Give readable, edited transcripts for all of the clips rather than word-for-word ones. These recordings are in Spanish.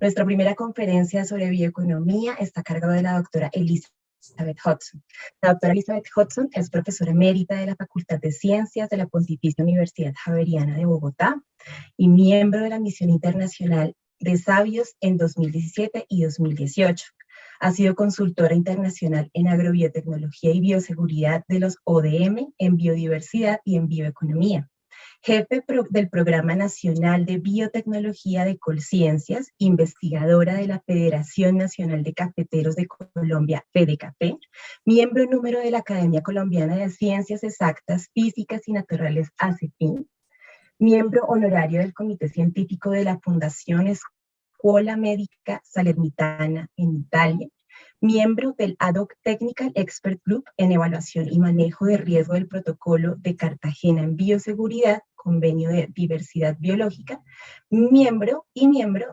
Nuestra primera conferencia sobre bioeconomía está a cargo de la doctora Elizabeth Hudson. La doctora Elizabeth Hudson es profesora emérita de la Facultad de Ciencias de la Pontificia Universidad Javeriana de Bogotá y miembro de la Misión Internacional de Sabios en 2017 y 2018. Ha sido consultora internacional en agrobiotecnología y bioseguridad de los ODM en biodiversidad y en bioeconomía. Jefe del Programa Nacional de Biotecnología de Colciencias, investigadora de la Federación Nacional de Cafeteros de Colombia, FEDECAFE, miembro número de la Academia Colombiana de Ciencias Exactas, Físicas y Naturales, ACEFIN, miembro honorario del Comité Científico de la Fundación Escuola Médica Salernitana en Italia, miembro del Ad Hoc Technical Expert Group en Evaluación y Manejo de Riesgo del Protocolo de Cartagena en Bioseguridad, Convenio de Diversidad Biológica, miembro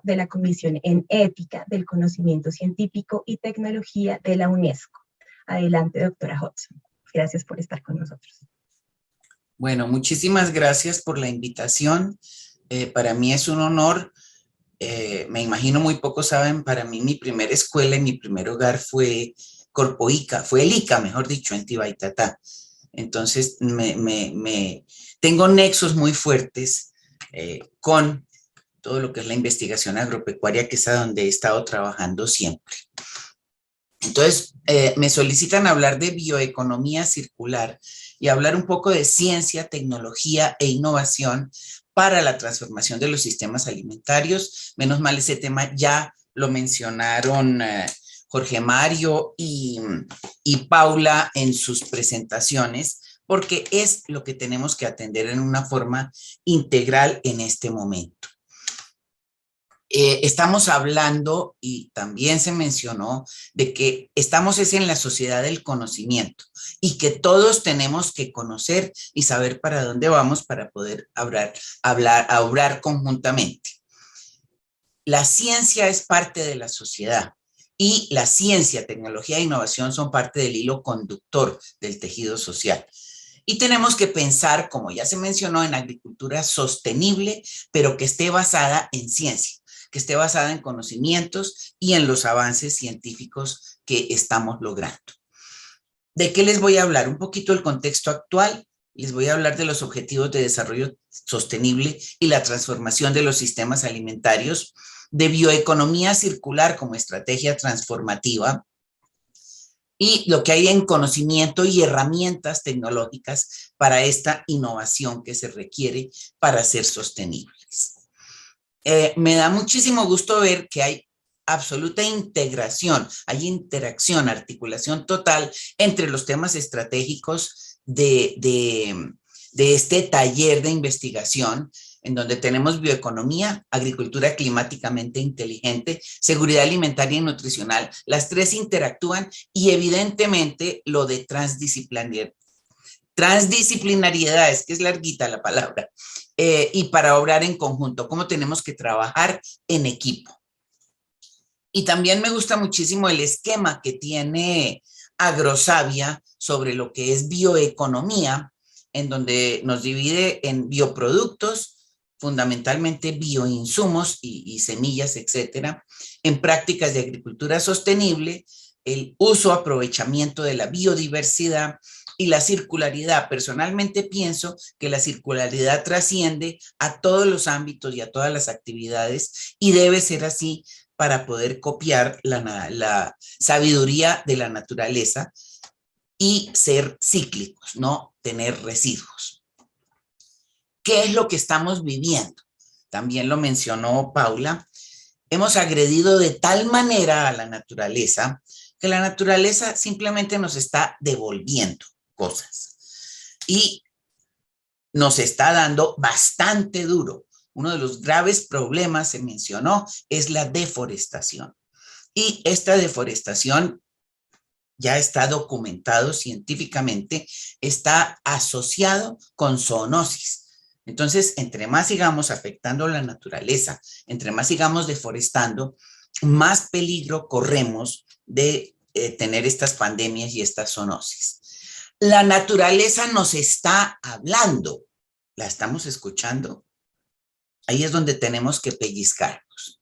de la Comisión en Ética del Conocimiento Científico y Tecnología de la UNESCO. Adelante, doctora Hudson. Gracias por estar con nosotros. Bueno, muchísimas gracias por la invitación. Para mí es un honor. Me imagino muy pocos saben, para mí mi primera escuela y mi primer hogar fue Corpoica, fue el ICA, mejor dicho, en Tibaitatá. Entonces, tengo nexos muy fuertes con todo lo que es la investigación agropecuaria, que es a donde he estado trabajando siempre. Entonces, me solicitan hablar de bioeconomía circular y hablar un poco de ciencia, tecnología e innovación para la transformación de los sistemas alimentarios. Menos mal, ese tema ya lo mencionaron Jorge Mario y Paula en sus presentaciones, porque es lo que tenemos que atender en una forma integral en este momento. Estamos hablando, y también se mencionó, de que estamos en la sociedad del conocimiento y que todos tenemos que conocer y saber para dónde vamos para poder obrar conjuntamente. La ciencia es parte de la sociedad y la ciencia, tecnología e innovación son parte del hilo conductor del tejido social. Y tenemos que pensar, como ya se mencionó, en agricultura sostenible, pero que esté basada en ciencia, que esté basada en conocimientos y en los avances científicos que estamos logrando. ¿De qué les voy a hablar? Un poquito del contexto actual. Les voy a hablar de los objetivos de desarrollo sostenible y la transformación de los sistemas alimentarios, de bioeconomía circular como estrategia transformativa, y lo que hay en conocimiento y herramientas tecnológicas para esta innovación que se requiere para ser sostenibles. Me da muchísimo gusto ver que hay absoluta integración, hay interacción, articulación total entre los temas estratégicos de este taller de investigación, en donde tenemos bioeconomía, agricultura climáticamente inteligente, seguridad alimentaria y nutricional. Las tres interactúan y evidentemente lo de transdisciplinariedad, es que es larguita la palabra, y para obrar en conjunto, cómo tenemos que trabajar en equipo. Y también me gusta muchísimo el esquema que tiene Agrosavia sobre lo que es bioeconomía, en donde nos divide en bioproductos, fundamentalmente bioinsumos y semillas, etcétera, en prácticas de agricultura sostenible, el uso, aprovechamiento de la biodiversidad y la circularidad. Personalmente pienso que la circularidad trasciende a todos los ámbitos y a todas las actividades y debe ser así para poder copiar la sabiduría de la naturaleza y ser cíclicos, no tener residuos. ¿Qué es lo que estamos viviendo? También lo mencionó Paula. Hemos agredido de tal manera a la naturaleza que la naturaleza simplemente nos está devolviendo cosas y nos está dando bastante duro. Uno de los graves problemas, se mencionó, es la deforestación. Y esta deforestación ya está documentado científicamente, está asociado con zoonosis. Entonces, entre más sigamos afectando la naturaleza, entre más sigamos deforestando, más peligro corremos de tener estas pandemias y estas zoonosis. La naturaleza nos está hablando. ¿La estamos escuchando? Ahí es donde tenemos que pellizcarnos.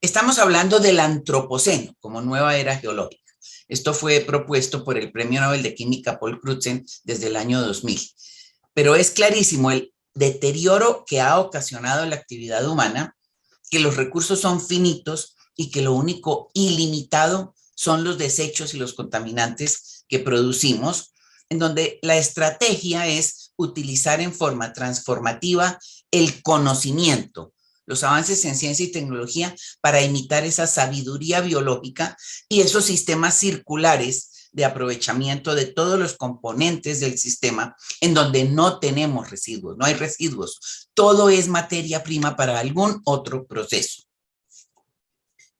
Estamos hablando del antropoceno como nueva era geológica. Esto fue propuesto por el Premio Nobel de Química Paul Crutzen desde el año 2000. Pero es clarísimo el deterioro que ha ocasionado la actividad humana, que los recursos son finitos y que lo único ilimitado son los desechos y los contaminantes que producimos, en donde la estrategia es utilizar en forma transformativa el conocimiento, los avances en ciencia y tecnología para imitar esa sabiduría biológica y esos sistemas circulares de aprovechamiento de todos los componentes del sistema en donde no tenemos residuos, no hay residuos, todo es materia prima para algún otro proceso.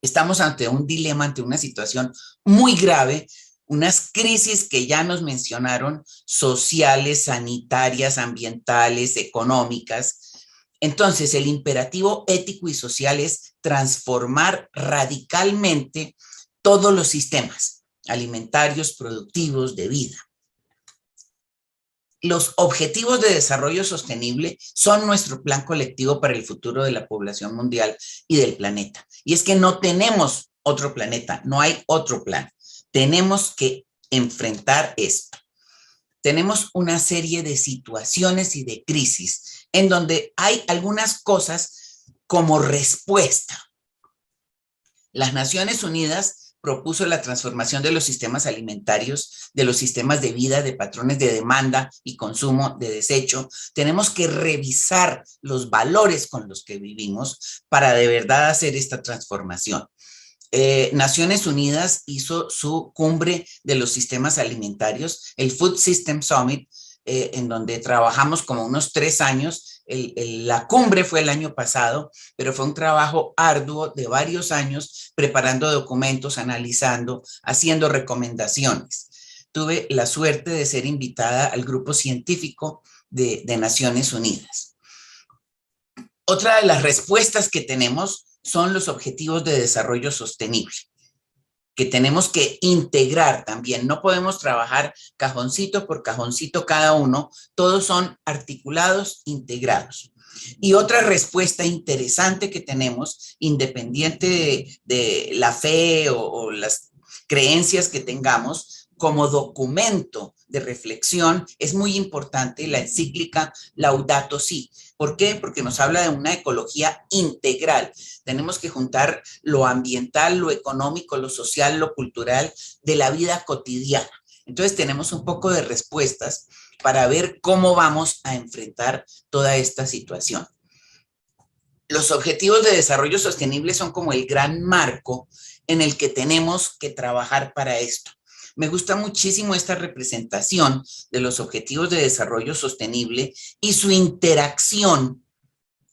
Estamos ante un dilema, ante una situación muy grave, unas crisis que ya nos mencionaron, sociales, sanitarias, ambientales, económicas. Entonces, el imperativo ético y social es transformar radicalmente todos los sistemas alimentarios, productivos, de vida. Los objetivos de desarrollo sostenible son nuestro plan colectivo para el futuro de la población mundial y del planeta. Y es que no tenemos otro planeta, no hay otro plan. Tenemos que enfrentar esto. Tenemos una serie de situaciones y de crisis en donde hay algunas cosas como respuesta. Las Naciones Unidas propuso la transformación de los sistemas alimentarios, de los sistemas de vida, de patrones de demanda y consumo de desecho. Tenemos que revisar los valores con los que vivimos para de verdad hacer esta transformación. Naciones Unidas hizo su cumbre de los sistemas alimentarios, el Food System Summit, en donde trabajamos como unos 3 años. La cumbre fue el año pasado, pero fue un trabajo arduo de varios años, preparando documentos, analizando, haciendo recomendaciones. Tuve la suerte de ser invitada al grupo científico de Naciones Unidas. Otra de las respuestas que tenemos son los objetivos de desarrollo sostenible, que tenemos que integrar también. No podemos trabajar cajoncito por cajoncito cada uno, todos son articulados, integrados. Y otra respuesta interesante que tenemos, independiente de la fe o las creencias que tengamos, como documento de reflexión, es muy importante la encíclica Laudato Si. ¿Por qué? Porque nos habla de una ecología integral. Tenemos que juntar lo ambiental, lo económico, lo social, lo cultural de la vida cotidiana. Entonces tenemos un poco de respuestas para ver cómo vamos a enfrentar toda esta situación. Los objetivos de desarrollo sostenible son como el gran marco en el que tenemos que trabajar para esto. Me gusta muchísimo esta representación de los objetivos de desarrollo sostenible y su interacción,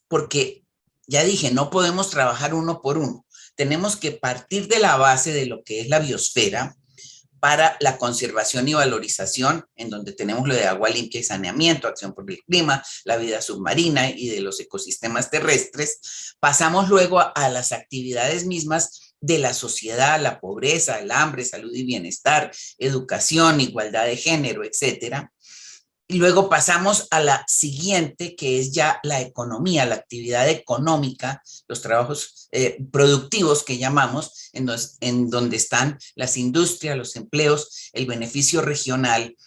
porque ya dije, no podemos trabajar uno por uno. Tenemos que partir de la base de lo que es la biosfera para la conservación y valorización, en donde tenemos lo de agua limpia y saneamiento, acción por el clima, la vida submarina y de los ecosistemas terrestres. Pasamos luego a las actividades mismas de la sociedad, la pobreza, el hambre, salud y bienestar, educación, igualdad de género, etcétera. Y luego pasamos a la siguiente, que es ya la economía, la actividad económica, los trabajos productivos que llamamos, en donde están las industrias, los empleos, el beneficio regional.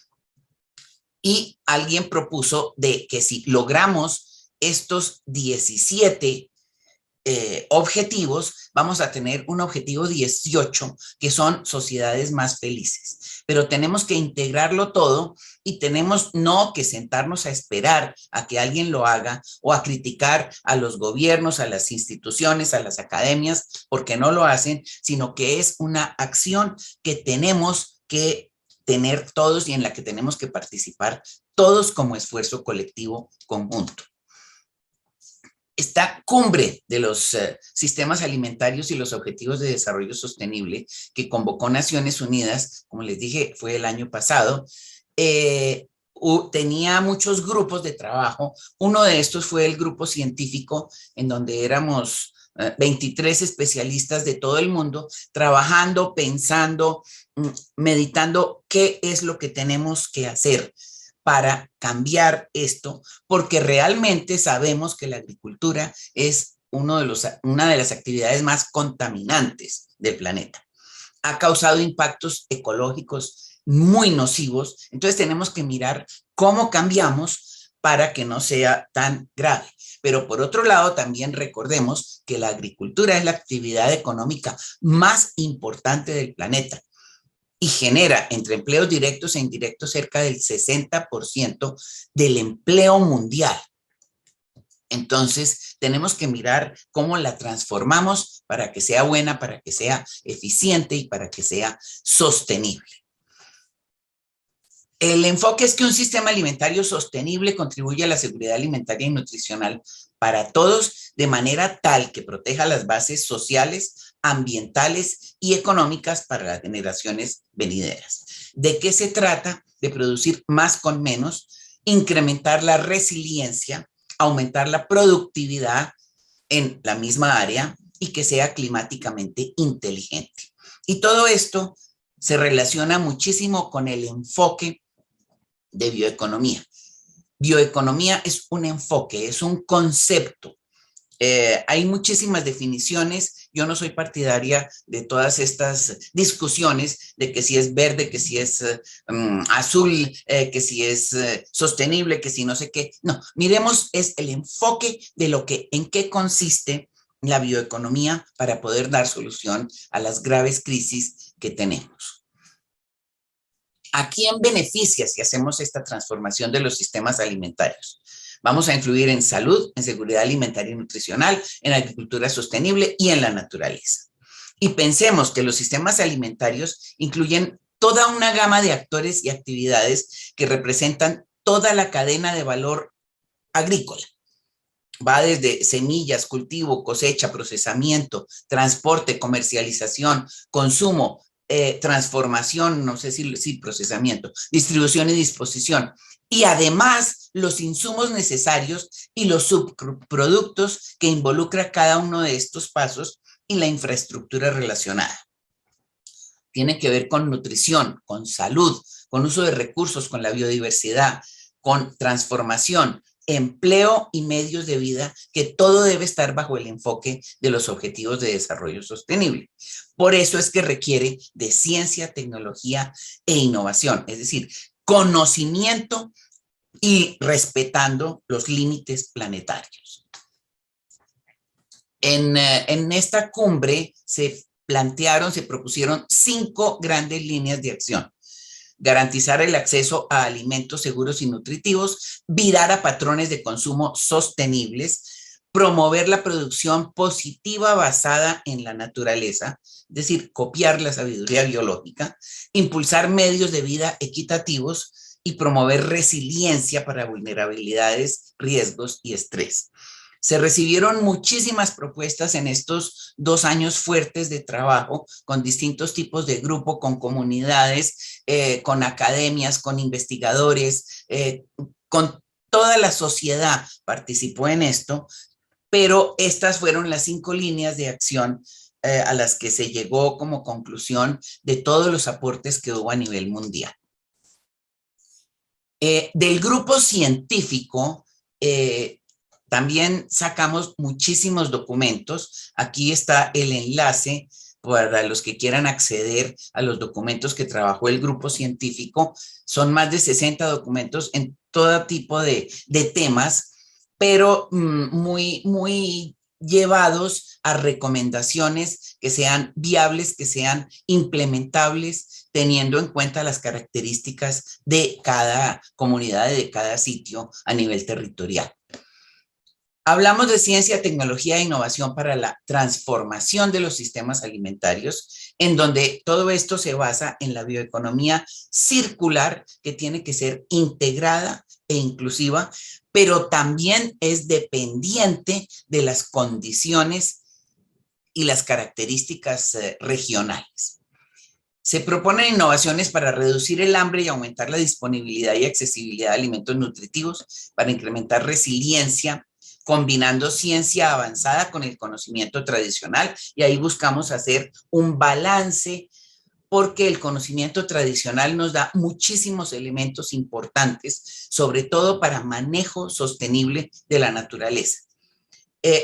Y alguien propuso de que si logramos estos 17 objetivos, vamos a tener un objetivo 18, que son sociedades más felices. Pero tenemos que integrarlo todo y tenemos no que sentarnos a esperar a que alguien lo haga o a criticar a los gobiernos, a las instituciones, a las academias, porque no lo hacen, sino que es una acción que tenemos que tener todos y en la que tenemos que participar todos como esfuerzo colectivo conjunto. Esta cumbre de los sistemas alimentarios y los objetivos de desarrollo sostenible que convocó Naciones Unidas, como les dije, fue el año pasado, tenía muchos grupos de trabajo. Uno de estos fue el grupo científico, en donde éramos 23 especialistas de todo el mundo trabajando, pensando, meditando qué es lo que tenemos que hacer para cambiar esto, porque realmente sabemos que la agricultura es una de las actividades más contaminantes del planeta. Ha causado impactos ecológicos muy nocivos, entonces tenemos que mirar cómo cambiamos para que no sea tan grave. Pero por otro lado, también recordemos que la agricultura es la actividad económica más importante del planeta y genera entre empleos directos e indirectos cerca del 60% del empleo mundial. Entonces, tenemos que mirar cómo la transformamos para que sea buena, para que sea eficiente y para que sea sostenible. El enfoque es que un sistema alimentario sostenible contribuye a la seguridad alimentaria y nutricional para todos de manera tal que proteja las bases sociales, ambientales y económicas para las generaciones venideras. ¿De qué se trata? De producir más con menos, incrementar la resiliencia, aumentar la productividad en la misma área y que sea climáticamente inteligente. Y todo esto se relaciona muchísimo con el enfoque de bioeconomía. Bioeconomía es un enfoque, es un concepto. Hay muchísimas definiciones. Yo no soy partidaria de todas estas discusiones de que si es verde, que si es azul, que si es sostenible, que si no sé qué. No, miremos es el enfoque de lo que, en qué consiste la bioeconomía para poder dar solución a las graves crisis que tenemos. ¿A quién beneficia si hacemos esta transformación de los sistemas alimentarios? Vamos a influir en salud, en seguridad alimentaria y nutricional, en agricultura sostenible y en la naturaleza. Y pensemos que los sistemas alimentarios incluyen toda una gama de actores y actividades que representan toda la cadena de valor agrícola. Va desde semillas, cultivo, cosecha, procesamiento, transporte, comercialización, consumo, transformación, no sé si procesamiento, distribución y disposición. Y además los insumos necesarios y los subproductos que involucra cada uno de estos pasos y la infraestructura relacionada. Tiene que ver con nutrición, con salud, con uso de recursos, con la biodiversidad, con transformación, empleo y medios de vida, que todo debe estar bajo el enfoque de los Objetivos de Desarrollo Sostenible. Por eso es que requiere de ciencia, tecnología e innovación, es decir, conocimiento y respetando los límites planetarios. En esta cumbre se propusieron 5 grandes líneas de acción. Garantizar el acceso a alimentos seguros y nutritivos, virar a patrones de consumo sostenibles, promover la producción positiva basada en la naturaleza, es decir, copiar la sabiduría biológica, impulsar medios de vida equitativos y promover resiliencia para vulnerabilidades, riesgos y estrés. Se recibieron muchísimas propuestas en estos 2 años fuertes de trabajo con distintos tipos de grupo, con comunidades, con academias, con investigadores, con toda la sociedad participó en esto, pero estas fueron las 5 líneas de acción a las que se llegó como conclusión de todos los aportes que hubo a nivel mundial. Del grupo científico, también sacamos muchísimos documentos. Aquí está el enlace para los que quieran acceder a los documentos que trabajó el grupo científico. Son más de 60 documentos en todo tipo de temas, pero muy llevados a recomendaciones que sean viables, que sean implementables, teniendo en cuenta las características de cada comunidad, de cada sitio a nivel territorial. Hablamos de ciencia, tecnología e innovación para la transformación de los sistemas alimentarios, en donde todo esto se basa en la bioeconomía circular, que tiene que ser integrada e inclusiva, pero también es dependiente de las condiciones y las características regionales. Se proponen innovaciones para reducir el hambre y aumentar la disponibilidad y accesibilidad de alimentos nutritivos, para incrementar resiliencia, combinando ciencia avanzada con el conocimiento tradicional, y ahí buscamos hacer un balance porque el conocimiento tradicional nos da muchísimos elementos importantes, sobre todo para manejo sostenible de la naturaleza.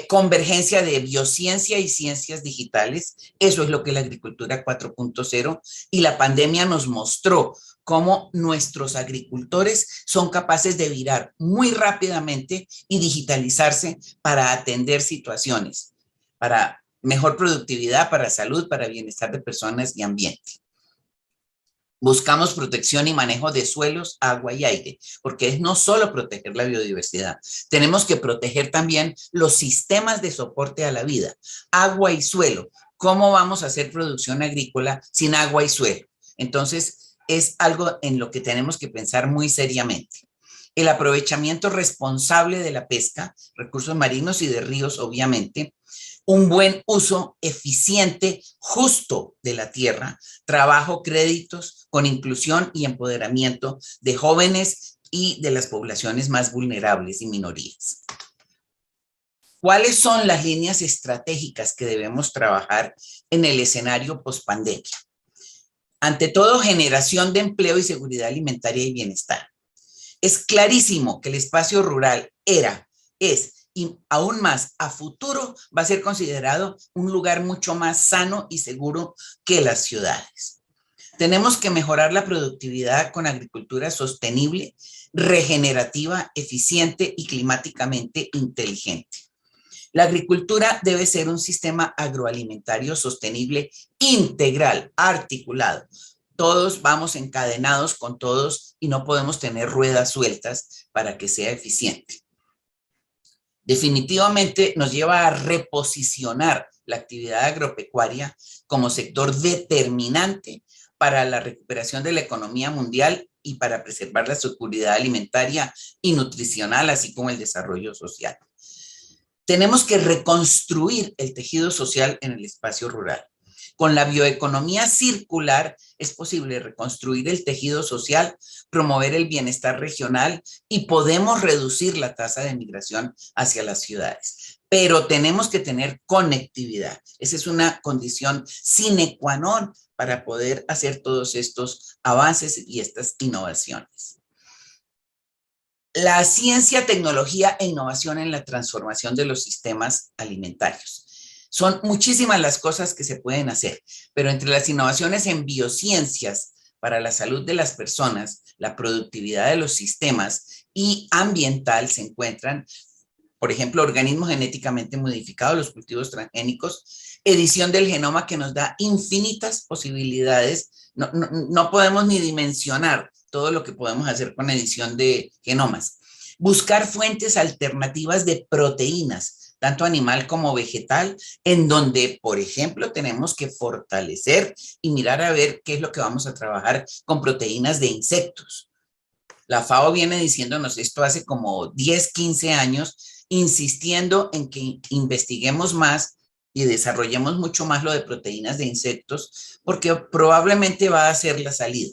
Convergencia de biociencia y ciencias digitales, eso es lo que la agricultura 4.0 y la pandemia nos mostró, cómo nuestros agricultores son capaces de virar muy rápidamente y digitalizarse para atender situaciones, para mejor productividad, para salud, para bienestar de personas y ambiente. Buscamos protección y manejo de suelos, agua y aire, porque es no solo proteger la biodiversidad, tenemos que proteger también los sistemas de soporte a la vida, agua y suelo. ¿Cómo vamos a hacer producción agrícola sin agua y suelo? Entonces, es algo en lo que tenemos que pensar muy seriamente. El aprovechamiento responsable de la pesca, recursos marinos y de ríos, obviamente, un buen uso eficiente, justo de la tierra, trabajo, créditos con inclusión y empoderamiento de jóvenes y de las poblaciones más vulnerables y minorías. ¿Cuáles son las líneas estratégicas que debemos trabajar en el escenario pospandemia? Ante todo, generación de empleo y seguridad alimentaria y bienestar. Es clarísimo que el espacio rural es y aún más a futuro va a ser considerado un lugar mucho más sano y seguro que las ciudades. Tenemos que mejorar la productividad con agricultura sostenible, regenerativa, eficiente y climáticamente inteligente. La agricultura debe ser un sistema agroalimentario sostenible, integral, articulado. Todos vamos encadenados con todos y no podemos tener ruedas sueltas para que sea eficiente. Definitivamente nos lleva a reposicionar la actividad agropecuaria como sector determinante para la recuperación de la economía mundial y para preservar la seguridad alimentaria y nutricional, así como el desarrollo social. Tenemos que reconstruir el tejido social en el espacio rural. Con la bioeconomía circular es posible reconstruir el tejido social, promover el bienestar regional y podemos reducir la tasa de migración hacia las ciudades. Pero tenemos que tener conectividad. Esa es una condición sine qua non para poder hacer todos estos avances y estas innovaciones. La ciencia, tecnología e innovación en la transformación de los sistemas alimentarios. Son muchísimas las cosas que se pueden hacer, pero entre las innovaciones en biociencias para la salud de las personas, la productividad de los sistemas y ambiental se encuentran, por ejemplo, organismos genéticamente modificados, los cultivos transgénicos, edición del genoma que nos da infinitas posibilidades. No podemos ni dimensionar todo lo que podemos hacer con edición de genomas. Buscar fuentes alternativas de proteínas, tanto animal como vegetal, en donde, por ejemplo, tenemos que fortalecer y mirar a ver qué es lo que vamos a trabajar con proteínas de insectos. La FAO viene diciéndonos esto hace como 10, 15 años, insistiendo en que investiguemos más y desarrollemos mucho más lo de proteínas de insectos, porque probablemente va a ser la salida.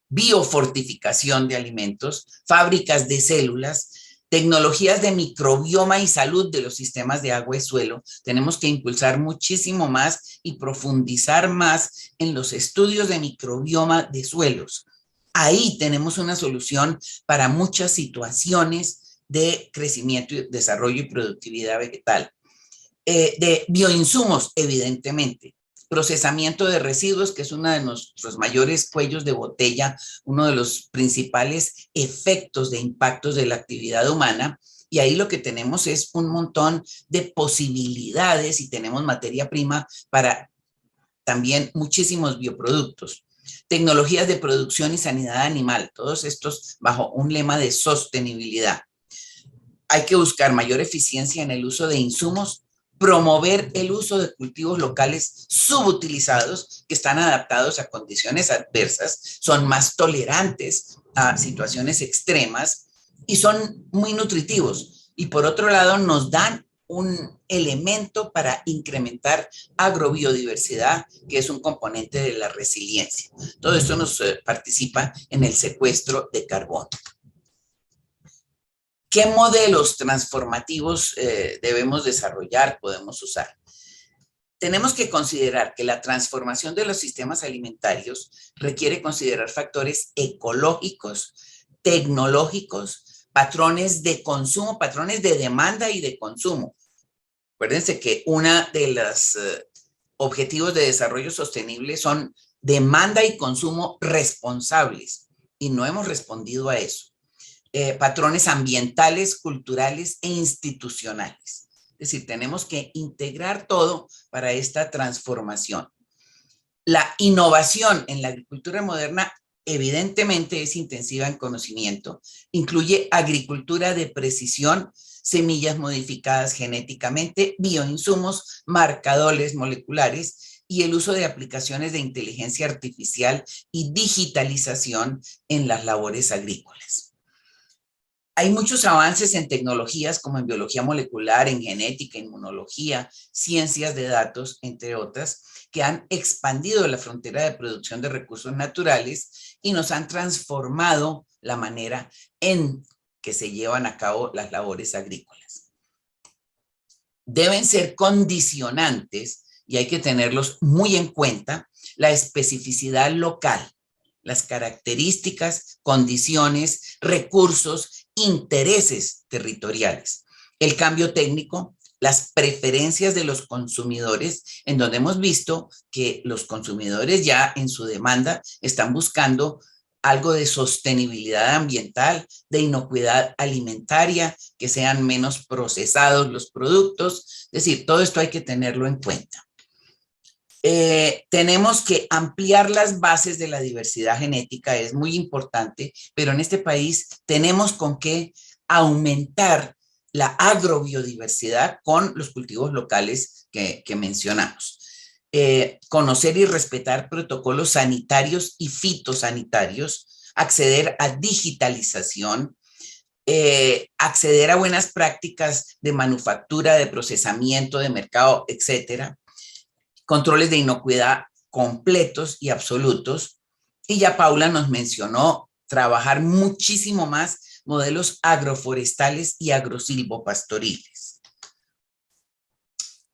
Biofortificación de alimentos, fábricas de células, tecnologías de microbioma y salud de los sistemas de agua y suelo. Tenemos que impulsar muchísimo más y profundizar más en los estudios de microbioma de suelos. Ahí tenemos una solución para muchas situaciones de crecimiento, desarrollo y productividad vegetal. De bioinsumos, evidentemente. Procesamiento de residuos, que es uno de nuestros mayores cuellos de botella, uno de los principales efectos de impactos de la actividad humana. Y ahí lo que tenemos es un montón de posibilidades y tenemos materia prima para también muchísimos bioproductos. Tecnologías de producción y sanidad animal, todos estos bajo un lema de sostenibilidad. Hay que buscar mayor eficiencia en el uso de insumos, promover el uso de cultivos locales subutilizados que están adaptados a condiciones adversas, son más tolerantes a situaciones extremas y son muy nutritivos. Y por otro lado, nos dan un elemento para incrementar agrobiodiversidad, que es un componente de la resiliencia. Todo esto nos participa en el secuestro de carbono. ¿Qué modelos transformativos debemos desarrollar, podemos usar? Tenemos que considerar que la transformación de los sistemas alimentarios requiere considerar factores ecológicos, tecnológicos, patrones de consumo, patrones de demanda y de consumo. Acuérdense que uno de los objetivos de desarrollo sostenible son demanda y consumo responsables, y no hemos respondido a eso. Patrones ambientales, culturales e institucionales. Es decir, tenemos que integrar todo para esta transformación. La innovación en la agricultura moderna evidentemente es intensiva en conocimiento. Incluye agricultura de precisión, semillas modificadas genéticamente, bioinsumos, marcadores moleculares y el uso de aplicaciones de inteligencia artificial y digitalización en las labores agrícolas. Hay muchos avances en tecnologías como en biología molecular, en genética, inmunología, ciencias de datos, entre otras, que han expandido la frontera de producción de recursos naturales y nos han transformado la manera en que se llevan a cabo las labores agrícolas. Deben ser condicionantes, y hay que tenerlos muy en cuenta, la especificidad local, las características, condiciones, recursos, intereses territoriales, el cambio técnico, las preferencias de los consumidores, en donde hemos visto que los consumidores ya en su demanda están buscando algo de sostenibilidad ambiental, de inocuidad alimentaria, que sean menos procesados los productos. Es decir, todo esto hay que tenerlo en cuenta. Tenemos que ampliar las bases de la diversidad genética, es muy importante, pero en este país tenemos con qué aumentar la agrobiodiversidad con los cultivos locales que mencionamos. Conocer y respetar protocolos sanitarios y fitosanitarios, acceder a digitalización, acceder a buenas prácticas de manufactura, de procesamiento, de mercado, etcétera. Controles de inocuidad completos y absolutos. Y ya Paula nos mencionó trabajar muchísimo más modelos agroforestales y agrosilvopastoriles.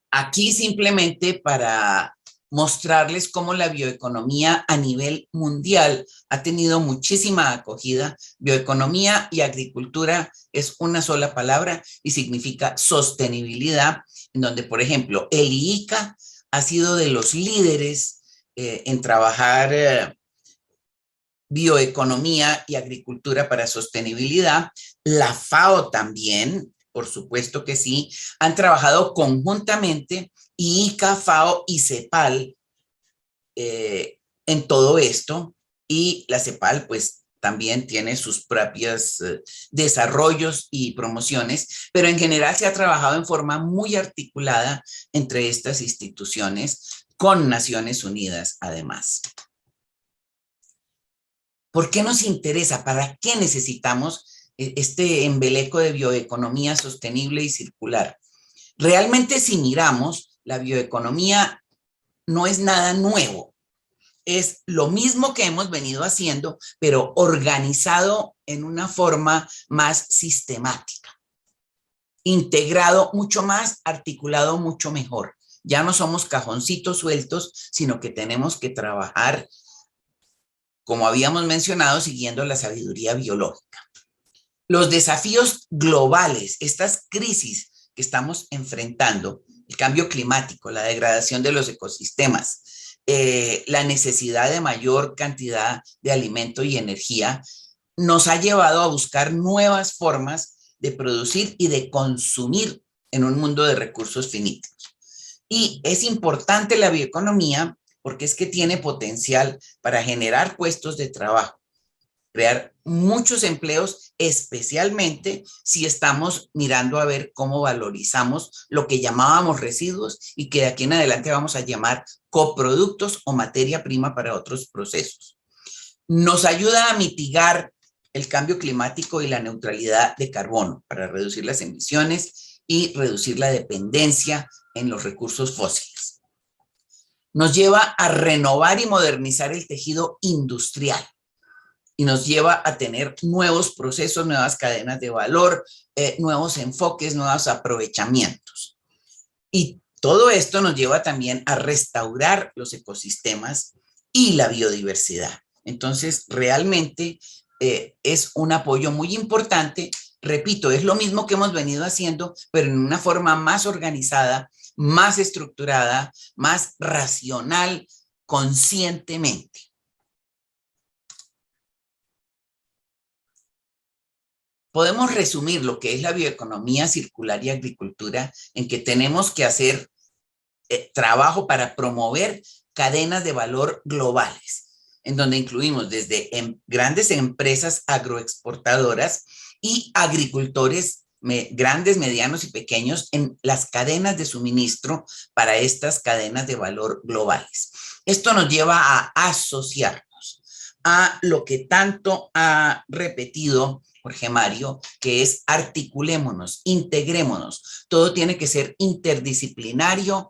Aquí simplemente para mostrarles cómo la bioeconomía a nivel mundial ha tenido muchísima acogida. Bioeconomía y agricultura es una sola palabra y significa sostenibilidad, en donde, por ejemplo, el IICA ha sido de los líderes en trabajar bioeconomía y agricultura para sostenibilidad. La FAO también, por supuesto que sí, han trabajado conjuntamente, IICA, FAO y CEPAL en todo esto, y la CEPAL pues también tiene sus propios desarrollos y promociones, pero en general se ha trabajado en forma muy articulada entre estas instituciones con Naciones Unidas además. ¿Por qué nos interesa? ¿Para qué necesitamos este embeleco de bioeconomía sostenible y circular? Realmente, si miramos, la bioeconomía no es nada nuevo. Es lo mismo que hemos venido haciendo, pero organizado en una forma más sistemática. Integrado mucho más, articulado mucho mejor. Ya no somos cajoncitos sueltos, sino que tenemos que trabajar, como habíamos mencionado, siguiendo la sabiduría biológica. Los desafíos globales, estas crisis que estamos enfrentando, el cambio climático, la degradación de los ecosistemas, la necesidad de mayor cantidad de alimento y energía, nos ha llevado a buscar nuevas formas de producir y de consumir en un mundo de recursos finitos. Y es importante la bioeconomía porque es que tiene potencial para generar puestos de trabajo, crear muchos empleos, especialmente si estamos mirando a ver cómo valorizamos lo que llamábamos residuos y que de aquí en adelante vamos a llamar coproductos o materia prima para otros procesos. Nos ayuda a mitigar el cambio climático y la neutralidad de carbono para reducir las emisiones y reducir la dependencia en los recursos fósiles. Nos lleva a renovar y modernizar el tejido industrial. y nos lleva a tener nuevos procesos, nuevas cadenas de valor, nuevos enfoques, nuevos aprovechamientos. Y todo esto nos lleva también a restaurar los ecosistemas y la biodiversidad. Entonces, realmente es un apoyo muy importante. Repito, es lo mismo que hemos venido haciendo, pero en una forma más organizada, más estructurada, más racional, conscientemente. Podemos resumir lo que es la bioeconomía circular y agricultura en que tenemos que hacer trabajo para promover cadenas de valor globales, en donde incluimos desde grandes empresas agroexportadoras y agricultores grandes, medianos y pequeños en las cadenas de suministro para estas cadenas de valor globales. Esto nos lleva a asociarnos a lo que tanto ha repetido Jorge Mario, que es articulémonos, integrémonos. Todo tiene que ser interdisciplinario,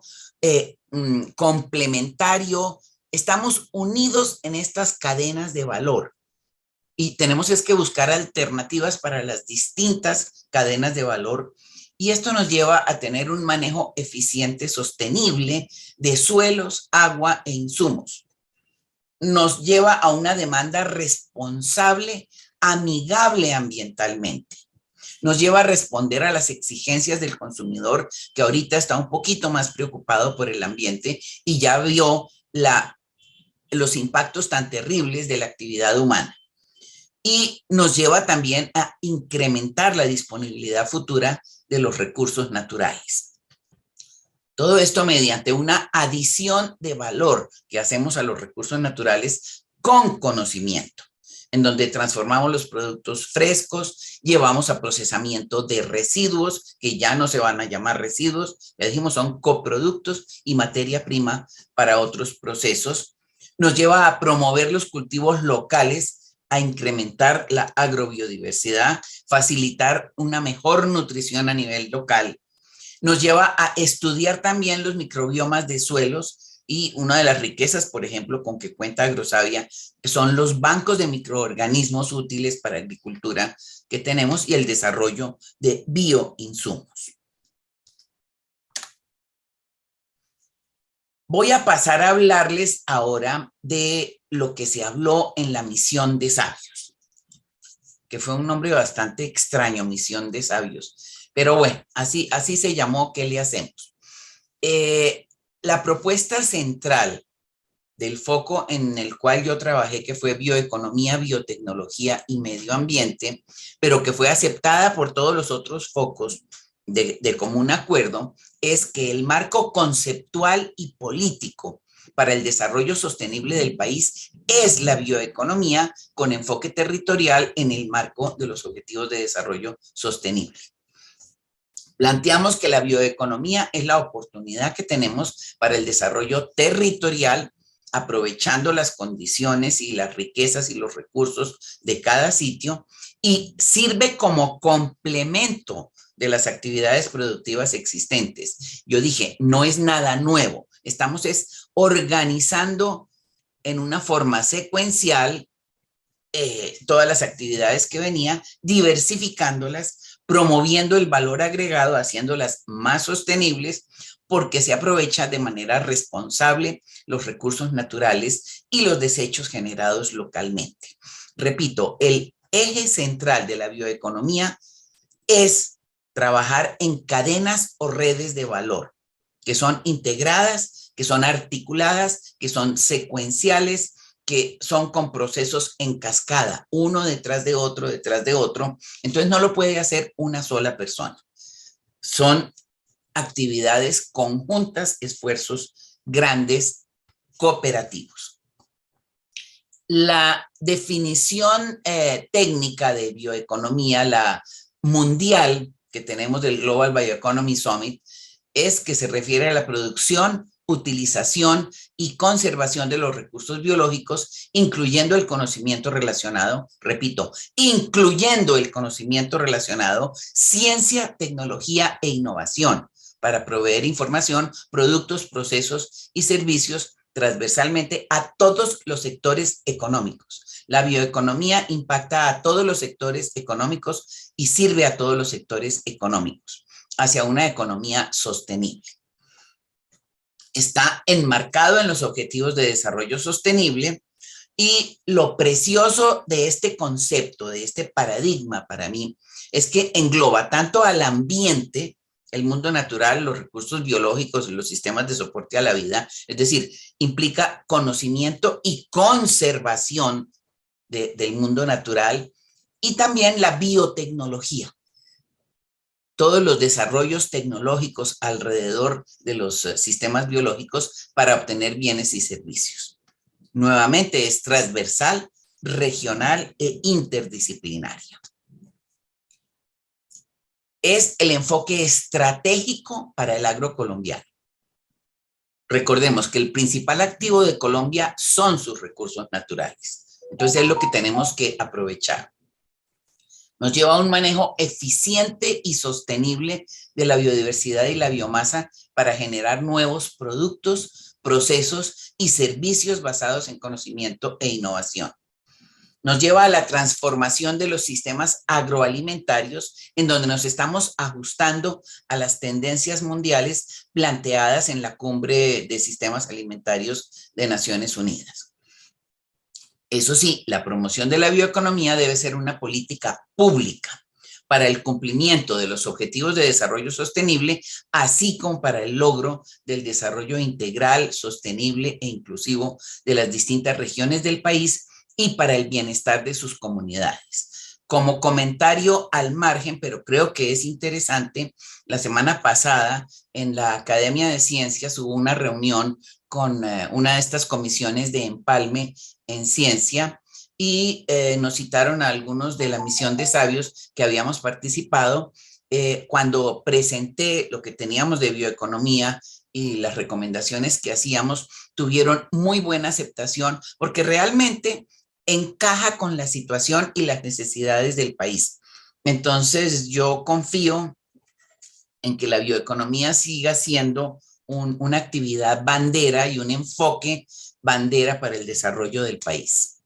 complementario. Estamos unidos en estas cadenas de valor y tenemos que buscar alternativas para las distintas cadenas de valor, y esto nos lleva a tener un manejo eficiente, sostenible de suelos, agua e insumos. Nos lleva a una demanda responsable, amigable ambientalmente. Nos lleva a responder a las exigencias del consumidor, que ahorita está un poquito más preocupado por el ambiente y ya vio los impactos tan terribles de la actividad humana. Y nos lleva también a incrementar la disponibilidad futura de los recursos naturales. Todo esto mediante una adición de valor que hacemos a los recursos naturales con conocimiento, en donde transformamos los productos frescos, llevamos a procesamiento de residuos, que ya no se van a llamar residuos, ya dijimos son coproductos y materia prima para otros procesos. Nos lleva a promover los cultivos locales, a incrementar la agrobiodiversidad, facilitar una mejor nutrición a nivel local. Nos lleva a estudiar también los microbiomas de suelos, y una de las riquezas, por ejemplo, con que cuenta Agrosavia, son los bancos de microorganismos útiles para agricultura que tenemos y el desarrollo de bioinsumos. Voy a pasar a hablarles ahora de lo que se habló en la misión de sabios, que fue un nombre bastante extraño, misión de sabios, pero bueno, así se llamó. ¿Qué le hacemos? La propuesta central del foco en el cual yo trabajé, que fue bioeconomía, biotecnología y medio ambiente, pero que fue aceptada por todos los otros focos de común acuerdo, es que el marco conceptual y político para el desarrollo sostenible del país es la bioeconomía con enfoque territorial en el marco de los Objetivos de Desarrollo Sostenible. Planteamos que la bioeconomía es la oportunidad que tenemos para el desarrollo territorial, aprovechando las condiciones y las riquezas y los recursos de cada sitio, y sirve como complemento de las actividades productivas existentes. Yo dije, no es nada nuevo, estamos organizando en una forma secuencial todas las actividades que venía, diversificándolas, promoviendo el valor agregado, haciéndolas más sostenibles, porque se aprovecha de manera responsable los recursos naturales y los desechos generados localmente. Repito, el eje central de la bioeconomía es trabajar en cadenas o redes de valor, que son integradas, que son articuladas, que son secuenciales, que son con procesos en cascada, uno detrás de otro, detrás de otro. Entonces no lo puede hacer una sola persona. Son actividades conjuntas, esfuerzos grandes, cooperativos. La definición técnica de bioeconomía, la mundial que tenemos del Global Bioeconomy Summit, es que se refiere a la producción, utilización y conservación de los recursos biológicos, incluyendo el conocimiento relacionado, repito, incluyendo el conocimiento relacionado, ciencia, tecnología e innovación, para proveer información, productos, procesos y servicios transversalmente a todos los sectores económicos. La bioeconomía impacta a todos los sectores económicos y sirve a todos los sectores económicos hacia una economía sostenible. Está enmarcado en los Objetivos de Desarrollo Sostenible y lo precioso de este concepto, de este paradigma para mí, es que engloba tanto al ambiente, el mundo natural, los recursos biológicos y los sistemas de soporte a la vida, es decir, implica conocimiento y conservación del mundo natural, y también la biotecnología, todos los desarrollos tecnológicos alrededor de los sistemas biológicos para obtener bienes y servicios. Nuevamente es transversal, regional e interdisciplinario. Es el enfoque estratégico para el agro colombiano. Recordemos que el principal activo de Colombia son sus recursos naturales. Entonces es lo que tenemos que aprovechar. Nos lleva a un manejo eficiente y sostenible de la biodiversidad y la biomasa para generar nuevos productos, procesos y servicios basados en conocimiento e innovación. Nos lleva a la transformación de los sistemas agroalimentarios, en donde nos estamos ajustando a las tendencias mundiales planteadas en la Cumbre de Sistemas Alimentarios de Naciones Unidas. Eso sí, la promoción de la bioeconomía debe ser una política pública para el cumplimiento de los Objetivos de Desarrollo Sostenible, así como para el logro del desarrollo integral, sostenible e inclusivo de las distintas regiones del país y para el bienestar de sus comunidades. Como comentario al margen, pero creo que es interesante, la semana pasada en la Academia de Ciencias hubo una reunión con una de estas comisiones de empalme en ciencia y nos citaron a algunos de la misión de sabios que habíamos participado cuando presenté lo que teníamos de bioeconomía y las recomendaciones que hacíamos, tuvieron muy buena aceptación porque realmente encaja con la situación y las necesidades del país. Entonces, yo confío en que la bioeconomía siga siendo una actividad bandera y un enfoque bandera para el desarrollo del país.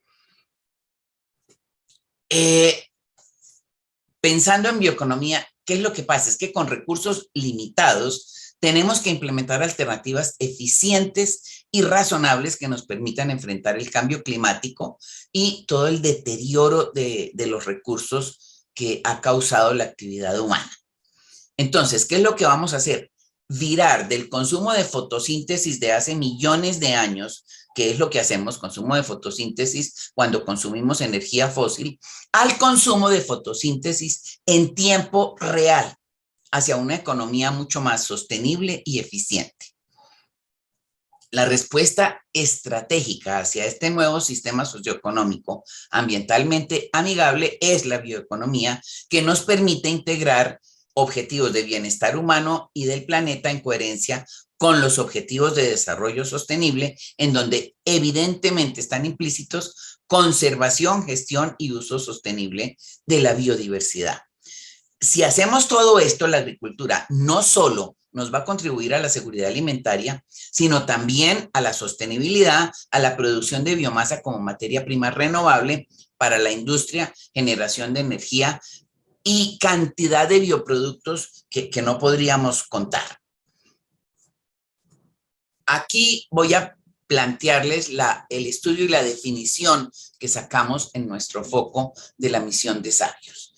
Pensando en bioeconomía, ¿qué es lo que pasa? Es que con recursos limitados tenemos que implementar alternativas eficientes y razonables que nos permitan enfrentar el cambio climático y todo el deterioro de los recursos que ha causado la actividad humana. Entonces, ¿qué es lo que vamos a hacer? Virar del consumo de fotosíntesis de hace millones de años, que es lo que hacemos, consumo de fotosíntesis cuando consumimos energía fósil, al consumo de fotosíntesis en tiempo real, hacia una economía mucho más sostenible y eficiente. La respuesta estratégica hacia este nuevo sistema socioeconómico ambientalmente amigable es la bioeconomía, que nos permite integrar objetivos de bienestar humano y del planeta en coherencia con los objetivos de desarrollo sostenible, en donde evidentemente están implícitos conservación, gestión y uso sostenible de la biodiversidad. Si hacemos todo esto, la agricultura no solo nos va a contribuir a la seguridad alimentaria, sino también a la sostenibilidad, a la producción de biomasa como materia prima renovable para la industria, generación de energía y cantidad de bioproductos que no podríamos contar. Aquí voy a plantearles el estudio y la definición que sacamos en nuestro foco de la misión de sabios.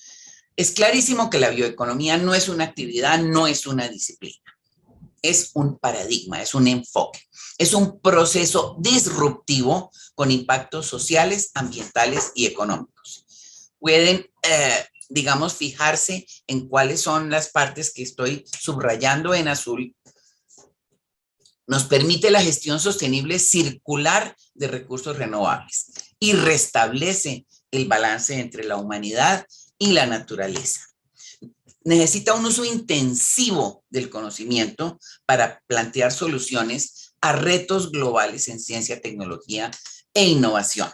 Es clarísimo que la bioeconomía no es una actividad, no es una disciplina. Es un paradigma, es un enfoque. Es un proceso disruptivo con impactos sociales, ambientales y económicos. Pueden, digamos, fijarse en cuáles son las partes que estoy subrayando en azul. Nos permite la gestión sostenible circular de recursos renovables y restablece el balance entre la humanidad y la naturaleza. Necesita un uso intensivo del conocimiento para plantear soluciones a retos globales en ciencia, tecnología e innovación.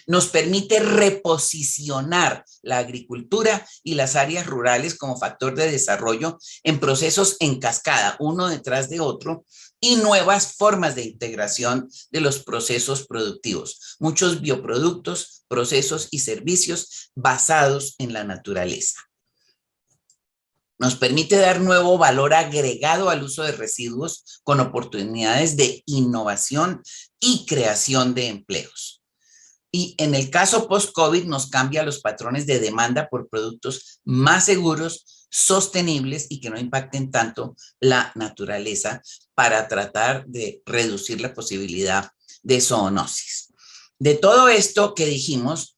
Nos permite reposicionar la agricultura y las áreas rurales como factor de desarrollo en procesos en cascada, uno detrás de otro, y nuevas formas de integración de los procesos productivos, muchos bioproductos, procesos y servicios basados en la naturaleza. Nos permite dar nuevo valor agregado al uso de residuos con oportunidades de innovación y creación de empleos. Y en el caso post-COVID nos cambia los patrones de demanda por productos más seguros, sostenibles y que no impacten tanto la naturaleza para tratar de reducir la posibilidad de zoonosis. De todo esto que dijimos,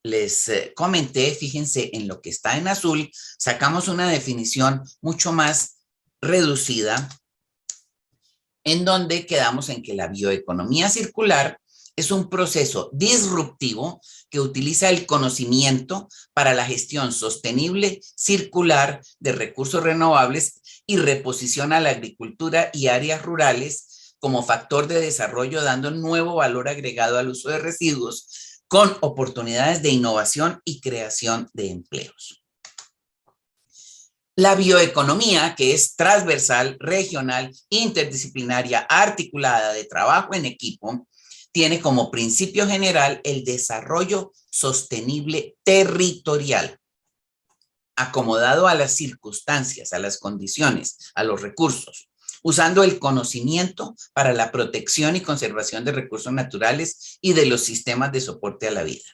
les comenté, fíjense en lo que está en azul, sacamos una definición mucho más reducida en donde quedamos en que la bioeconomía circular es un proceso disruptivo que utiliza el conocimiento para la gestión sostenible, circular de recursos renovables y reposiciona la agricultura y áreas rurales como factor de desarrollo, dando nuevo valor agregado al uso de residuos con oportunidades de innovación y creación de empleos. La bioeconomía, que es transversal, regional, interdisciplinaria, articulada, de trabajo en equipo, tiene como principio general el desarrollo sostenible territorial, acomodado a las circunstancias, a las condiciones, a los recursos, usando el conocimiento para la protección y conservación de recursos naturales y de los sistemas de soporte a la vida.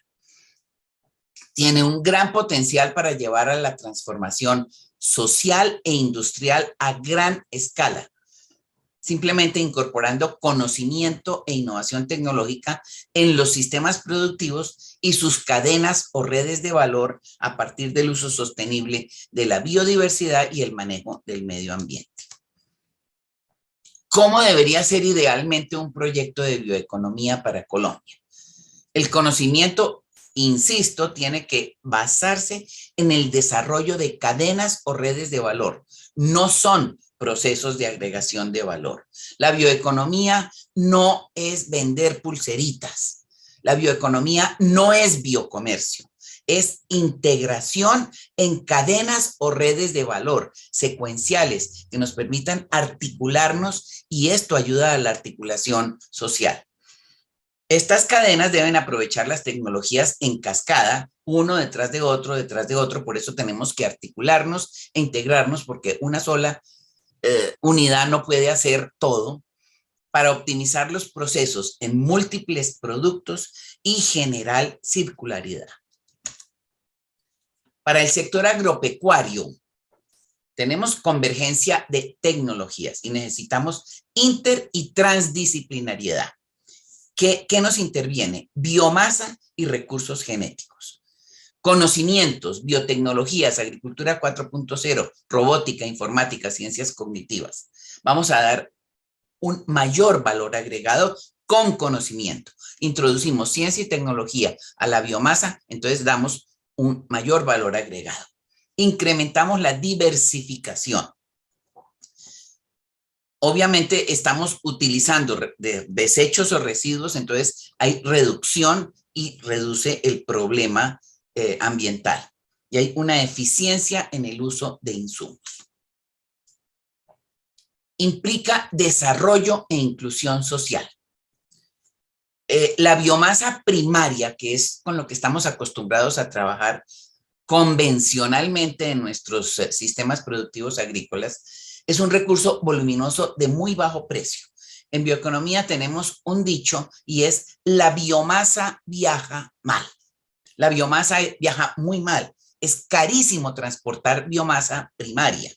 Tiene un gran potencial para llevar a la transformación social e industrial a gran escala, simplemente incorporando conocimiento e innovación tecnológica en los sistemas productivos y sus cadenas o redes de valor a partir del uso sostenible de la biodiversidad y el manejo del medio ambiente. ¿Cómo debería ser idealmente un proyecto de bioeconomía para Colombia? El conocimiento, insisto, tiene que basarse en el desarrollo de cadenas o redes de valor. No son procesos de agregación de valor. La bioeconomía no es vender pulseritas. La bioeconomía no es biocomercio. Es integración en cadenas o redes de valor secuenciales que nos permitan articularnos y esto ayuda a la articulación social. Estas cadenas deben aprovechar las tecnologías en cascada, uno detrás de otro, por eso tenemos que articularnos e integrarnos porque una sola unidad no puede hacer todo para optimizar los procesos en múltiples productos y generar circularidad. Para el sector agropecuario, tenemos convergencia de tecnologías y necesitamos inter y transdisciplinariedad. ¿Qué nos interviene? Biomasa y recursos genéticos. Conocimientos, biotecnologías, agricultura 4.0, robótica, informática, ciencias cognitivas. Vamos a dar un mayor valor agregado con conocimiento. Introducimos ciencia y tecnología a la biomasa, entonces damos un mayor valor agregado. Incrementamos la diversificación. Obviamente estamos utilizando desechos o residuos, entonces hay reducción y reduce el problema ambiental. Y hay una eficiencia en el uso de insumos. Implica desarrollo e inclusión social. La biomasa primaria, que es con lo que estamos acostumbrados a trabajar convencionalmente en nuestros sistemas productivos agrícolas, es un recurso voluminoso de muy bajo precio. En bioeconomía tenemos un dicho y es: la biomasa viaja mal. La biomasa viaja muy mal. Es carísimo transportar biomasa primaria.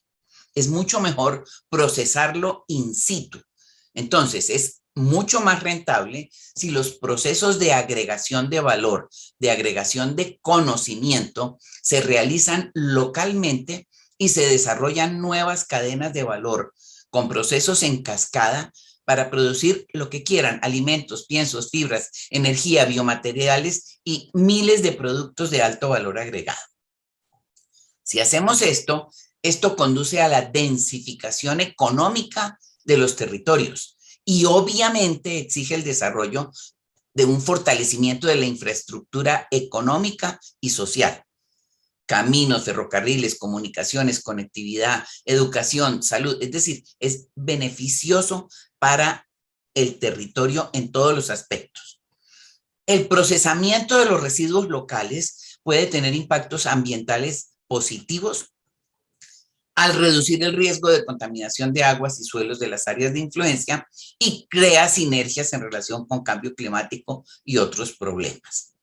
Es mucho mejor procesarlo in situ. Entonces, es mucho más rentable si los procesos de agregación de valor, de agregación de conocimiento, se realizan localmente y se desarrollan nuevas cadenas de valor con procesos en cascada para producir lo que quieran: alimentos, piensos, fibras, energía, biomateriales y miles de productos de alto valor agregado. Si hacemos esto, esto conduce a la densificación económica de los territorios y obviamente exige el desarrollo de un fortalecimiento de la infraestructura económica y social. Caminos, ferrocarriles, comunicaciones, conectividad, educación, salud. Es decir, es beneficioso para el territorio en todos los aspectos. El procesamiento de los residuos locales puede tener impactos ambientales positivos al reducir el riesgo de contaminación de aguas y suelos de las áreas de influencia y crea sinergias en relación con cambio climático y otros problemas.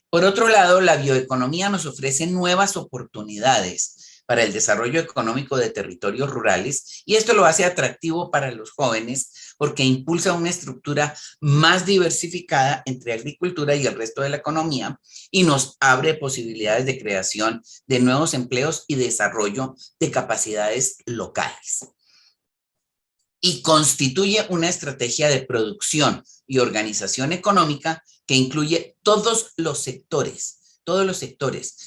Por otro lado, la bioeconomía nos ofrece nuevas oportunidades para el desarrollo económico de territorios rurales y esto lo hace atractivo para los jóvenes porque impulsa una estructura más diversificada entre agricultura y el resto de la economía y nos abre posibilidades de creación de nuevos empleos y desarrollo de capacidades locales. Y constituye una estrategia de producción y organización económica que incluye todos los sectores,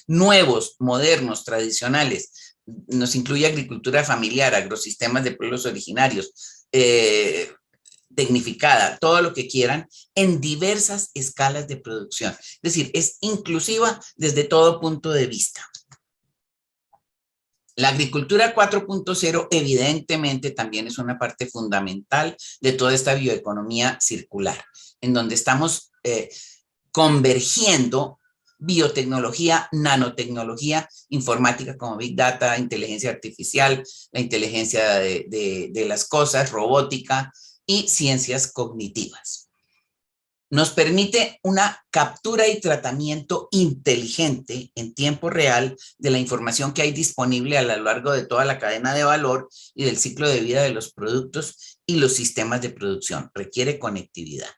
nuevos, modernos, tradicionales. Nos incluye agricultura familiar, agrosistemas de pueblos originarios, tecnificada, todo lo que quieran, en diversas escalas de producción. Es decir, es inclusiva desde todo punto de vista. La agricultura 4.0 evidentemente también es una parte fundamental de toda esta bioeconomía circular, en donde estamos convergiendo biotecnología, nanotecnología, informática como Big Data, inteligencia artificial, la inteligencia de las cosas, robótica y ciencias cognitivas. Nos permite una captura y tratamiento inteligente en tiempo real de la información que hay disponible a lo largo de toda la cadena de valor y del ciclo de vida de los productos y los sistemas de producción. Requiere conectividad.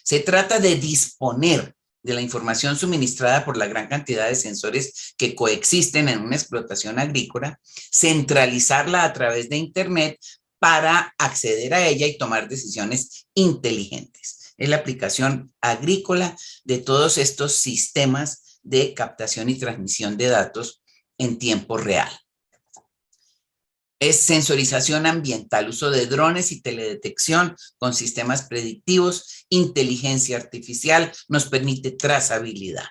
Se trata de disponer de la información suministrada por la gran cantidad de sensores que coexisten en una explotación agrícola, centralizarla a través de Internet para acceder a ella y tomar decisiones inteligentes. Es la aplicación agrícola de todos estos sistemas de captación y transmisión de datos en tiempo real. Es sensorización ambiental, uso de drones y teledetección con sistemas predictivos, inteligencia artificial, nos permite trazabilidad.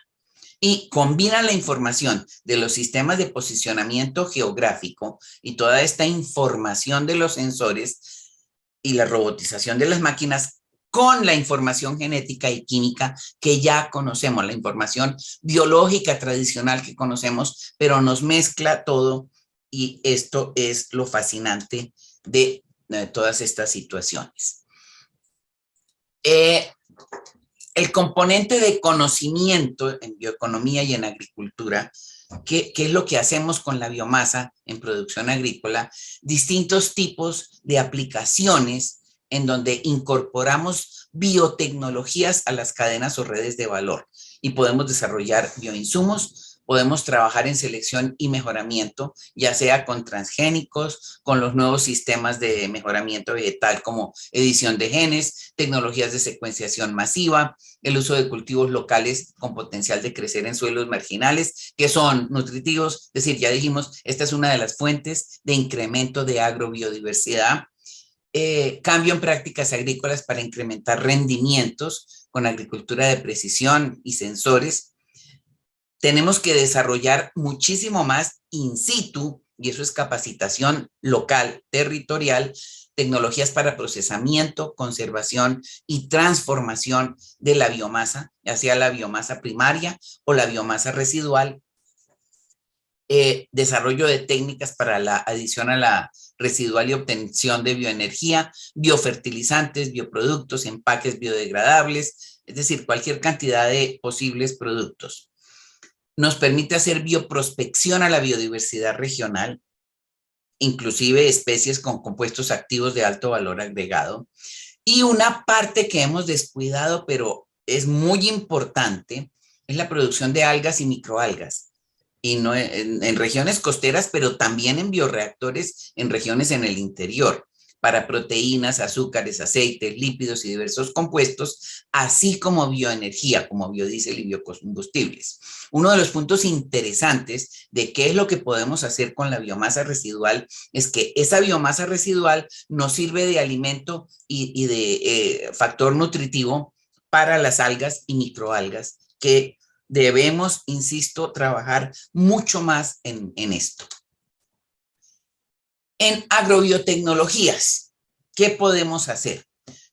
Y combina la información de los sistemas de posicionamiento geográfico y toda esta información de los sensores y la robotización de las máquinas con la información genética y química que ya conocemos, la información biológica tradicional que conocemos, pero nos mezcla todo y esto es lo fascinante de todas estas situaciones. El componente de conocimiento en bioeconomía y en agricultura, ¿qué es lo que hacemos con la biomasa en producción agrícola? Distintos tipos de aplicaciones en donde incorporamos biotecnologías a las cadenas o redes de valor y podemos desarrollar bioinsumos, podemos trabajar en selección y mejoramiento, ya sea con transgénicos, con los nuevos sistemas de mejoramiento vegetal como edición de genes, tecnologías de secuenciación masiva, el uso de cultivos locales con potencial de crecer en suelos marginales, que son nutritivos, es decir, ya dijimos, esta es una de las fuentes de incremento de agrobiodiversidad. Cambio en prácticas agrícolas para incrementar rendimientos con agricultura de precisión y sensores. Tenemos que desarrollar muchísimo más in situ, y eso es capacitación local, territorial, tecnologías para procesamiento, conservación y transformación de la biomasa, ya sea la biomasa primaria o la biomasa residual. Desarrollo de técnicas para la adición a la residual y obtención de bioenergía, biofertilizantes, bioproductos, empaques biodegradables, es decir, cualquier cantidad de posibles productos. Nos permite hacer bioprospección a la biodiversidad regional, inclusive especies con compuestos activos de alto valor agregado. Y una parte que hemos descuidado, pero es muy importante, es la producción de algas y microalgas. Y no en regiones costeras, pero también en bioreactores en regiones en el interior, para proteínas, azúcares, aceites, lípidos y diversos compuestos, así como bioenergía, como biodiesel y biocombustibles. Uno de los puntos interesantes de qué es lo que podemos hacer con la biomasa residual es que esa biomasa residual nos sirve de alimento y de factor nutritivo para las algas y microalgas que debemos, insisto, trabajar mucho más en esto. En agrobiotecnologías, ¿qué podemos hacer?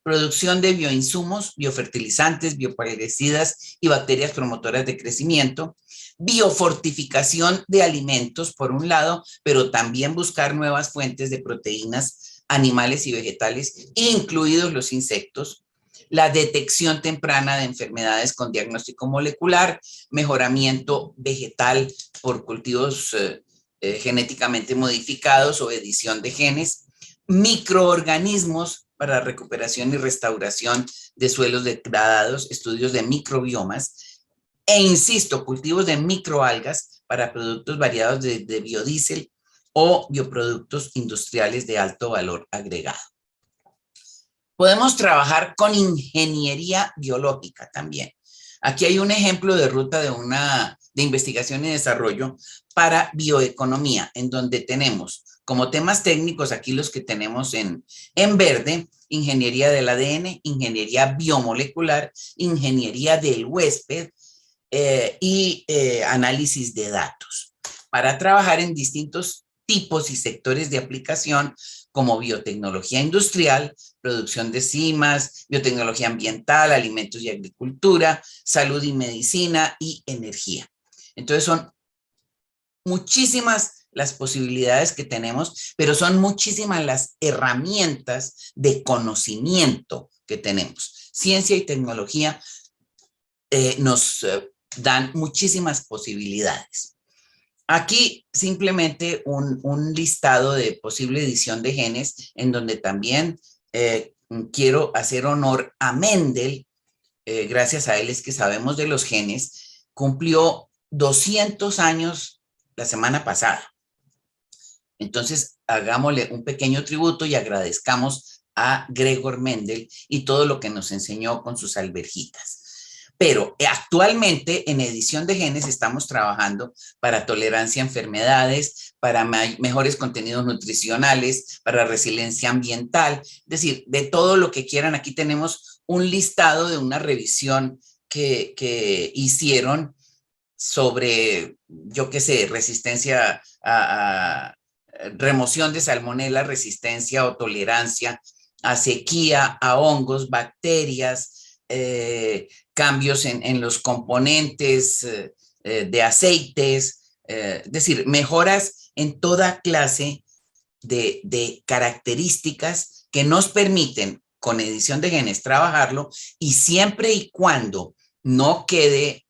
producción de bioinsumos, biofertilizantes, bioplaguicidas y bacterias promotoras de crecimiento, biofortificación de alimentos, por un lado, pero también buscar nuevas fuentes de proteínas animales y vegetales, incluidos los insectos, la detección temprana de enfermedades con diagnóstico molecular, mejoramiento vegetal por cultivos genéticamente modificados o edición de genes, microorganismos para recuperación y restauración de suelos degradados, estudios de microbiomas, e insisto, cultivos de microalgas para productos variados de biodiesel o bioproductos industriales de alto valor agregado. Podemos trabajar con ingeniería biológica también. Aquí hay un ejemplo de ruta de investigación y desarrollo para bioeconomía, en donde tenemos como temas técnicos, aquí los que tenemos en verde, ingeniería del ADN, ingeniería biomolecular, ingeniería del huésped y análisis de datos, para trabajar en distintos tipos y sectores de aplicación como biotecnología industrial, producción de enzimas, biotecnología ambiental, alimentos y agricultura, salud y medicina y energía. Entonces son muchísimas las posibilidades que tenemos, pero son muchísimas las herramientas de conocimiento que tenemos. Ciencia y tecnología nos dan muchísimas posibilidades. Aquí simplemente un listado de posible edición de genes, en donde también quiero hacer honor a Mendel. Gracias a él es que sabemos de los genes. Cumplió 200 años la semana pasada. Entonces, hagámosle un pequeño tributo y agradezcamos a Gregor Mendel y todo lo que nos enseñó con sus alverjitas. Pero actualmente en edición de genes estamos trabajando para tolerancia a enfermedades, para mejores contenidos nutricionales, para resiliencia ambiental, es decir, de todo lo que quieran. Aquí tenemos un listado de una revisión que hicieron sobre, yo qué sé, resistencia a remoción de salmonela, resistencia o tolerancia a sequía, a hongos, bacterias, cambios en los componentes de aceites, es decir, mejoras en toda clase de características que nos permiten con edición de genes trabajarlo, y siempre y cuando no quede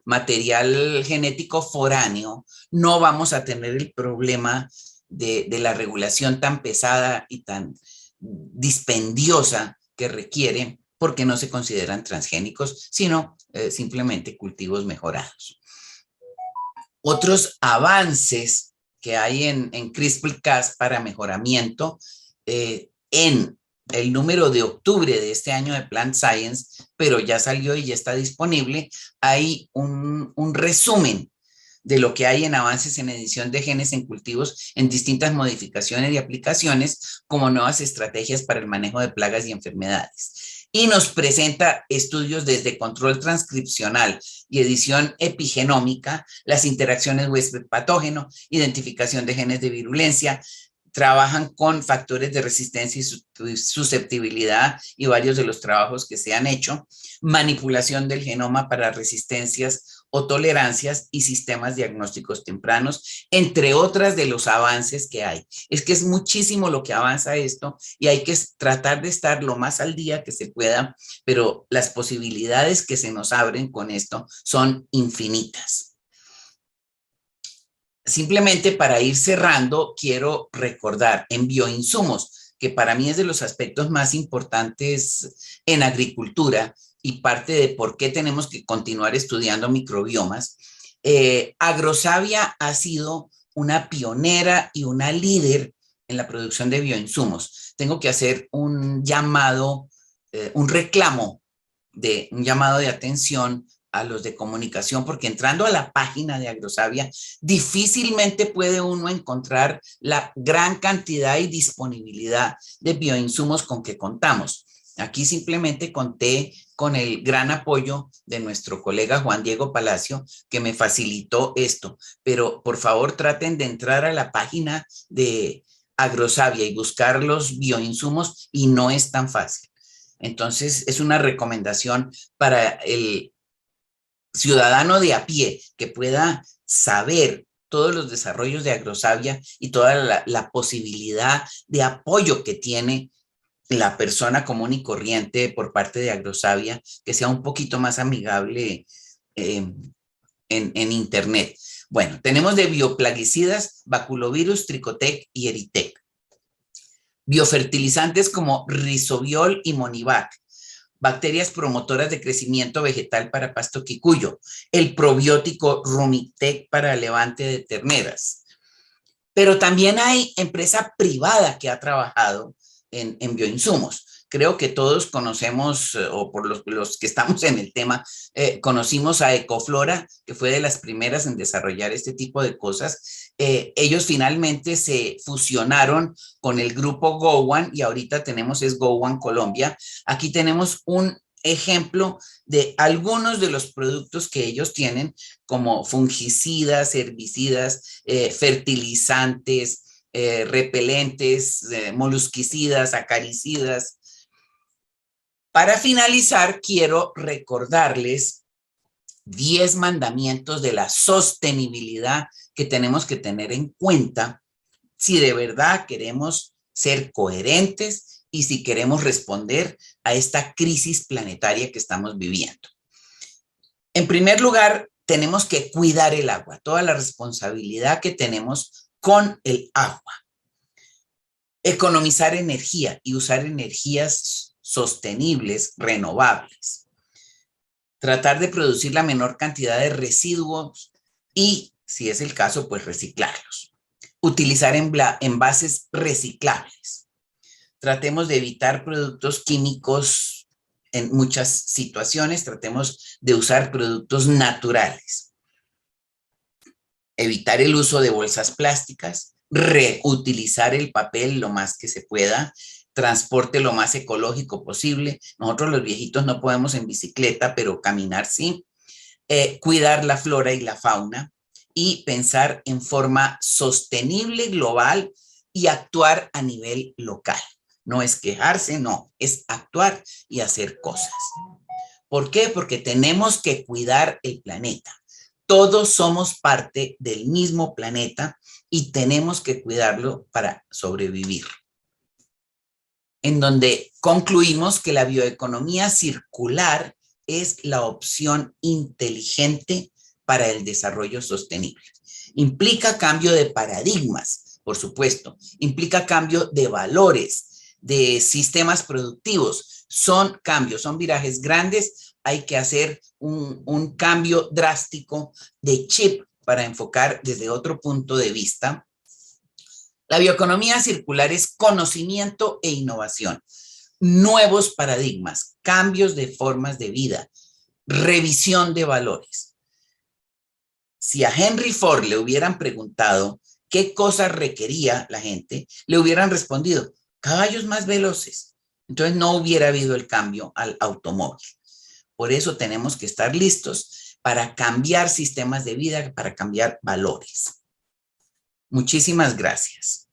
material genético foráneo, no vamos a tener el problema de la regulación tan pesada y tan dispendiosa que requiere, porque no se consideran transgénicos, sino simplemente cultivos mejorados. Otros avances que hay en CRISPR-Cas para mejoramiento, en el número de octubre de este año de Plant Science, pero ya salió y ya está disponible, hay un resumen de lo que hay en avances en edición de genes en cultivos en distintas modificaciones y aplicaciones, como nuevas estrategias para el manejo de plagas y enfermedades. Y nos presenta estudios desde control transcripcional y edición epigenómica, las interacciones huésped-patógeno, identificación de genes de virulencia, trabajan con factores de resistencia y susceptibilidad y varios de los trabajos que se han hecho, manipulación del genoma para resistencias o tolerancias y sistemas diagnósticos tempranos, entre otras de los avances que hay. Es que es muchísimo lo que avanza esto y hay que tratar de estar lo más al día que se pueda, pero las posibilidades que se nos abren con esto son infinitas. Simplemente para ir cerrando, quiero recordar en bioinsumos, que para mí es de los aspectos más importantes en agricultura y parte de por qué tenemos que continuar estudiando microbiomas. Agrosavia ha sido una pionera y una líder en la producción de bioinsumos. Tengo que hacer un llamado, un llamado de atención a los de comunicación, porque entrando a la página de Agrosavia, difícilmente puede uno encontrar la gran cantidad y disponibilidad de bioinsumos con que contamos. Aquí simplemente conté con el gran apoyo de nuestro colega Juan Diego Palacio, que me facilitó esto, pero por favor traten de entrar a la página de Agrosavia y buscar los bioinsumos, y no es tan fácil. Entonces, es una recomendación para el ciudadano de a pie que pueda saber todos los desarrollos de Agrosavia y toda la posibilidad de apoyo que tiene la persona común y corriente por parte de Agrosavia, que sea un poquito más amigable en Internet. Bueno, tenemos de bioplaguicidas, baculovirus, tricotec y eritec. Biofertilizantes como rizobiol y monivac. Bacterias promotoras de crecimiento vegetal para pasto quicuyo. El probiótico Rumitec para levante de terneras. Pero también hay empresa privada que ha trabajado en bioinsumos. Creo que todos conocemos, o por los que estamos en el tema, conocimos a Ecoflora, que fue de las primeras en desarrollar este tipo de cosas. Ellos finalmente se fusionaron con el grupo GoOne y ahorita tenemos GoOne Colombia. Aquí tenemos un ejemplo de algunos de los productos que ellos tienen, como fungicidas, herbicidas, fertilizantes, repelentes, molusquicidas, acaricidas. Para finalizar, quiero recordarles 10 mandamientos de la sostenibilidad que tenemos que tener en cuenta si de verdad queremos ser coherentes y si queremos responder a esta crisis planetaria que estamos viviendo. En primer lugar, tenemos que cuidar el agua, toda la responsabilidad que tenemos con el agua. Economizar energía y usar energías sostenibles, renovables. Tratar de producir la menor cantidad de residuos y, si es el caso, pues reciclarlos. Utilizar envases reciclables. Tratemos de evitar productos químicos en muchas situaciones. Tratemos de usar productos naturales. Evitar el uso de bolsas plásticas. Reutilizar el papel lo más que se pueda. Transporte lo más ecológico posible. Nosotros los viejitos no podemos en bicicleta, pero caminar sí. Cuidar la flora y la fauna y pensar en forma sostenible, global y actuar a nivel local. No es quejarse, no, es actuar y hacer cosas. ¿Por qué? Porque tenemos que cuidar el planeta. Todos somos parte del mismo planeta y tenemos que cuidarlo para sobrevivir. En donde concluimos que la bioeconomía circular es la opción inteligente para el desarrollo sostenible. Implica cambio de paradigmas, por supuesto, implica cambio de valores, de sistemas productivos. Son cambios, son virajes grandes, hay que hacer un cambio drástico de chip para enfocar desde otro punto de vista. La bioeconomía circular es conocimiento e innovación, nuevos paradigmas, cambios de formas de vida, revisión de valores. Si a Henry Ford le hubieran preguntado qué cosas requería la gente, le hubieran respondido, caballos más veloces. Entonces no hubiera habido el cambio al automóvil. Por eso tenemos que estar listos para cambiar sistemas de vida, para cambiar valores. Muchísimas gracias.